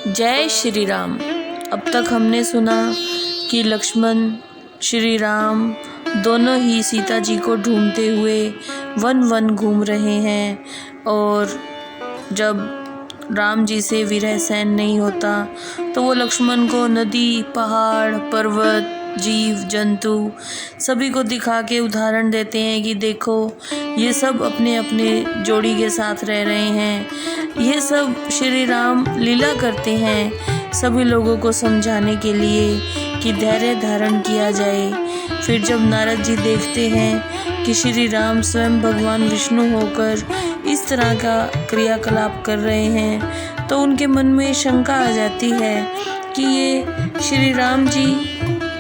जय श्री राम। अब तक हमने सुना कि लक्ष्मण श्री राम दोनों ही सीता जी को ढूंढते हुए वन वन घूम रहे हैं और जब राम जी से विरह सहन नहीं होता तो वो लक्ष्मण को नदी, पहाड़, पर्वत, जीव जंतु सभी को दिखा के उदाहरण देते हैं कि देखो ये सब अपने अपने जोड़ी के साथ रह रहे हैं। ये सब श्री राम लीला करते हैं सभी लोगों को समझाने के लिए कि धैर्य धारण किया जाए। फिर जब नारद जी देखते हैं कि श्री राम स्वयं भगवान विष्णु होकर इस तरह का क्रियाकलाप कर रहे हैं तो उनके मन में शंका आ जाती है कि ये श्री राम जी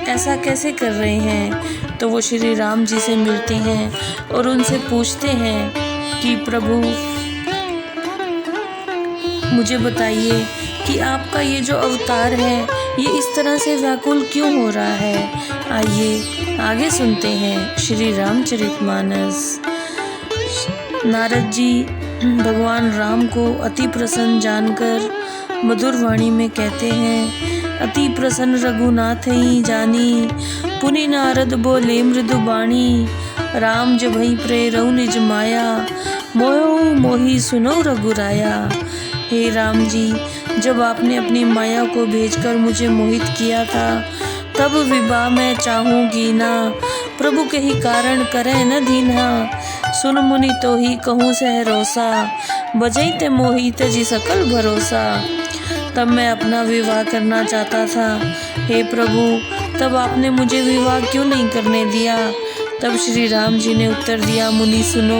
ऐसा कैसे कर रहे हैं। तो वो श्री राम जी से मिलते हैं और उनसे पूछते हैं कि प्रभु मुझे बताइए कि आपका ये जो अवतार है ये इस तरह से व्याकुल क्यों हो रहा है। आइए आगे सुनते हैं श्री रामचरितमानस। नारद जी भगवान राम को अति प्रसन्न जानकर मधुर वाणी में कहते हैं, अति प्रसन्न रघुनाथ ही जानी, पुनि नारद बोले मृदु बाणी। राम जब भई प्रेरऊ निज माया, मोह मोही सुनो रघुराया। हे राम जी, जब आपने अपनी माया को भेजकर मुझे मोहित किया था तब विवाह मैं चाहूँगी ना, प्रभु के ही कारण करे न दीना। सुन मुनि तो ही कहूँ सहरोसा, बजई ते मोही तजी सकल भरोसा। तब मैं अपना विवाह करना चाहता था, हे प्रभु तब आपने मुझे विवाह क्यों नहीं करने दिया। तब श्री राम जी ने उत्तर दिया, मुनि सुनो,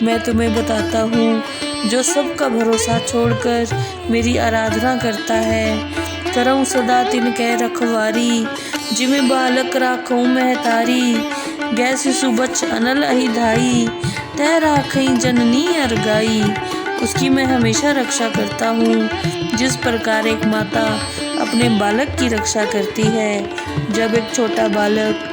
मैं तुम्हें बताता हूँ, जो सबका भरोसा छोड़कर मेरी आराधना करता है, करऊँ सदा तिनके रखवारी, जिमे बालक राखूँ महतारी। गै शिशु बच्च अनल अहि धाई, तै राखई जननी अरगाई। उसकी मैं हमेशा रक्षा करता हूँ, जिस प्रकार एक माता अपने बालक की रक्षा करती है। जब एक छोटा बालक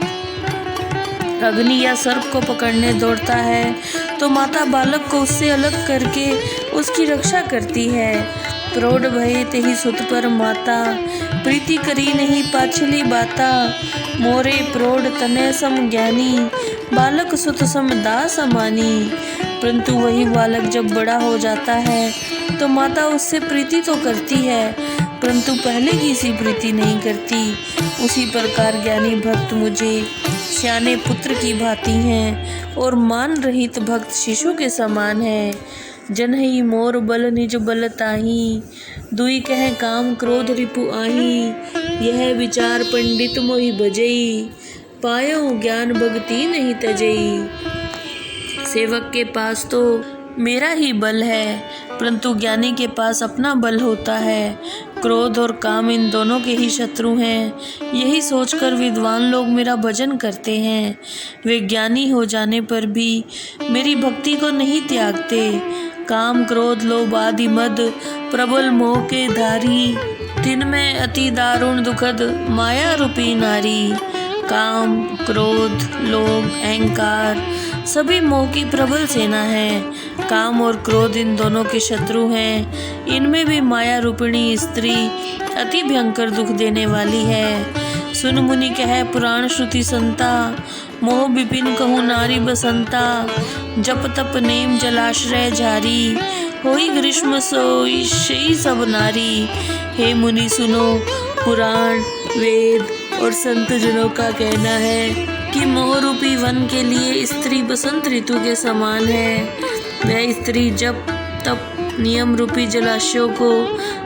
अग्नि या सर्प को पकड़ने दौड़ता है तो माता बालक को उससे अलग करके उसकी रक्षा करती है। प्रौढ़ भये तेहि सुत पर माता, प्रीति करी नहीं पाछली बाता। मोरे प्रौढ़ तनय सम ज्ञानी, बालक सुत सम दास अमानी। परंतु वही बालक जब बड़ा हो जाता है तो माता उससे प्रीति तो करती है परंतु पहले की सी प्रीति नहीं करती। उसी प्रकार ज्ञानी भक्त मुझे सियाने पुत्र की भांति हैं और मान रहित भक्त शिशु के समान है। जनहि मोर बल निज बल ताही, दुई कह काम क्रोध रिपु आही। यह विचार पंडित मोहि भजई, पायो ज्ञान भक्ति नहीं तजई। सेवक के पास तो मेरा ही बल है परंतु ज्ञानी के पास अपना बल होता है। क्रोध और काम इन दोनों के ही शत्रु हैं, यही सोचकर विद्वान लोग मेरा भजन करते हैं। वे ज्ञानी हो जाने पर भी मेरी भक्ति को नहीं त्यागते। काम क्रोध लोभ आदि मद प्रबल मोह के धारी, तिनमें अति दारुण दुखद माया रूपी नारी। काम क्रोध लोभ अहंकार सभी मोह की प्रबल सेना है। काम और क्रोध इन दोनों के शत्रु हैं। इनमें भी माया रूपिणी स्त्री अति भयंकर दुख देने वाली है। सुन मुनि कह पुराण श्रुति संता, मोह विपिन कहूँ नारी बसंता। जप तप नेम जलाश्रय झारी, होई ग्रीष्म सोई शई सब नारी। हे मुनि सुनो, पुराण वेद और संत जनों का कहना है कि मोह रूपी वन के लिए स्त्री बसंत ऋतु के समान है। वह स्त्री जब तप नियम रूपी जलाशयों को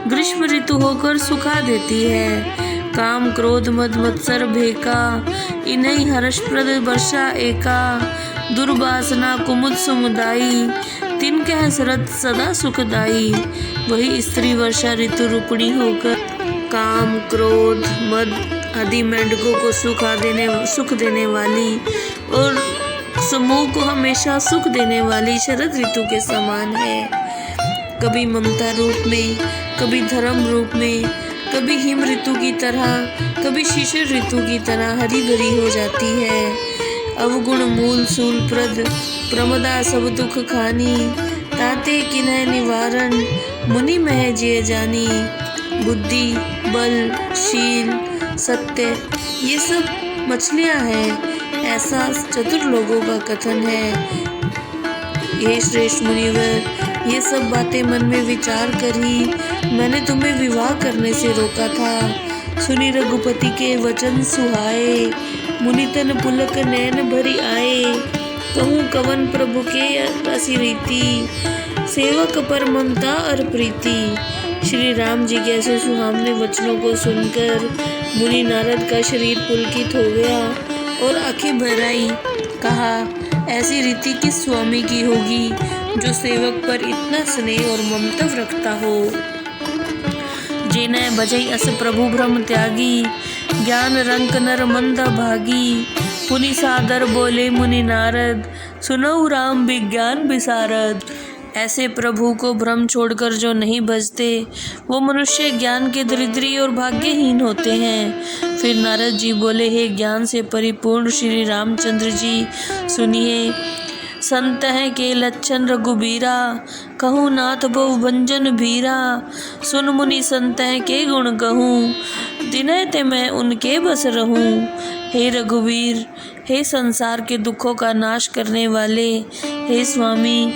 ग्रीष्म ऋतु होकर सुखा देती है। काम क्रोध मद मत्सर भेका, इन्हीं हर्षप्रद वर्षा एका। दुर्वासना कुमुद समुदायी, तिनके शरद सदा सुखदाई। वही स्त्री वर्षा ऋतु रूपिणी होकर काम क्रोध मद आदि मेंढकों को सुख देने वाली और समूह को हमेशा सुख देने वाली शरद ऋतु के समान है। कभी ममता रूप में, कभी धर्म रूप में, कभी हिम ऋतु की तरह, कभी शिशिर ऋतु की तरह हरी भरी हो जाती है। अवगुण मूल सूल प्रद, प्रमदा सब दुख खानी। ताते किन्ह निवारण, मुनि मह जिय जानी। बुद्धि, बल, शील, सत्य, ये सब मछलियाँ हैं, ऐसा चतुर लोगों का कथन है। हे श्रेष्ठ मुनिवर, ये सब बातें मन में विचार कर ही मैंने तुम्हें विवाह करने से रोका था। सुनी रघुपति के वचन सुहाए, मुनितन पुलक नैन भरी आए। कहूँ कवन प्रभु के असी रीति, सेवक पर ममता और प्रीति। श्री राम जी के ऐसे सुहावने वचनों को सुनकर मुनि नारद का शरीर पुलकित हो गया और आंखें भर आई। कहा, ऐसी रीति किस स्वामी की होगी जो सेवक पर इतना स्नेह और ममता रखता हो। जेने बजई अस प्रभु भ्रम त्यागी, ज्ञान रंक नर मंद भागी। पुनि सादर बोले मुनि नारद, सुनऊ राम विज्ञान विसारद। ऐसे प्रभु को भ्रम छोड़कर जो नहीं भजते, वो मनुष्य ज्ञान के दरिद्री और भाग्यहीन होते हैं। फिर नारद जी बोले, हे ज्ञान से परिपूर्ण श्री रामचंद्र जी, सुनिए। संत है के लक्षण रघुबीरा, कहूँ नाथ बहु भंजन भीरा। सुन मुनि संत है के गुण कहूँ, दिनय ते मैं उनके बस रहूँ। हे रघुवीर, हे संसार के दुखों का नाश करने वाले, हे स्वामी,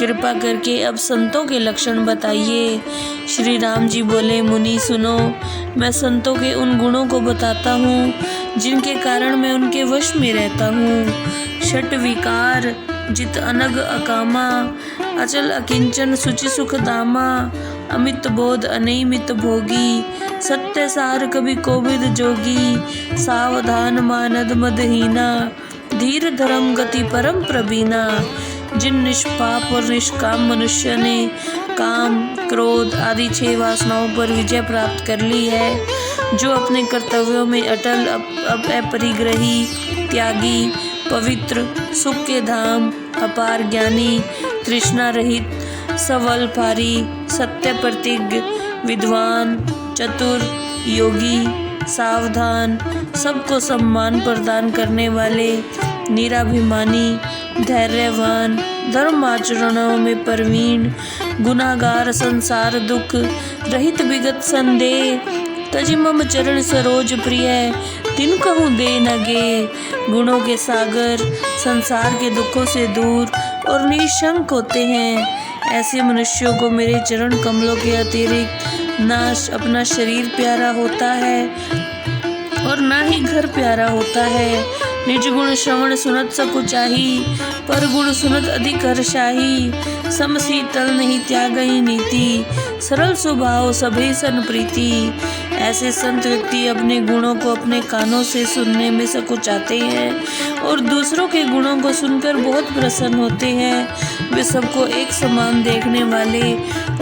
कृपा करके अब संतों के लक्षण बताइए। श्री राम जी बोले, मुनि सुनो, मैं संतों के उन गुणों को बताता हूँ जिनके कारण मैं उनके वश में रहता हूँ। षट विकार, जित अनग अकामा, अचल अकिंचन सुचि सुख दामा। अमित बोध अनिमित भोगी, सत्य सार कभी कोविद जोगी। सावधान मानद मदहीना, धीर धर्म गति परम प्रवीणा। जिन निष्पाप और निष्काम मनुष्य ने काम, क्रोध आदि 6 वासनाओं पर विजय प्राप्त कर ली है, जो अपने कर्तव्यों में अटल, अपरिग्रही, त्यागी, पवित्र, सुख के धाम, अपार ज्ञानी, तृष्णा रहित, सबल पारी, सत्य प्रतिज्ञ, विद्वान, चतुर, योगी, सावधान, सबको सम्मान प्रदान करने वाले, निराभिमानी, धैर्यवान, धर्माचरणों में प्रवीण, गुनाहगार, संसार दुख रहित, विगत संदेह, तजि मम चरण सरोज प्रिय, तिन कहूँ दे न गे। गुणों के सागर, संसार के दुखों से दूर और निशंक होते हैं। ऐसे मनुष्यों को मेरे चरण कमलों के अतिरिक्त ना अपना शरीर प्यारा होता है और ना ही घर प्यारा होता है। निज गुण श्रवण सुनत सकुचाही, पर गुण सुनत अधिक हर्षाही। सम शीतल नहीं त्यागई नीति, सरल स्वभाव सभे सन प्रीति। ऐसे संत व्यक्ति अपने गुणों को अपने कानों से सुनने में सकुचाते हैं और दूसरों के गुणों को सुनकर बहुत प्रसन्न होते हैं। वे सबको एक समान देखने वाले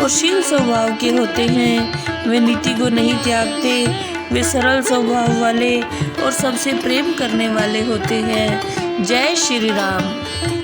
और शील स्वभाव के होते हैं। वे नीति को नहीं त्यागते, वे सरल स्वभाव वाले और सबसे प्रेम करने वाले होते हैं। जय श्री राम।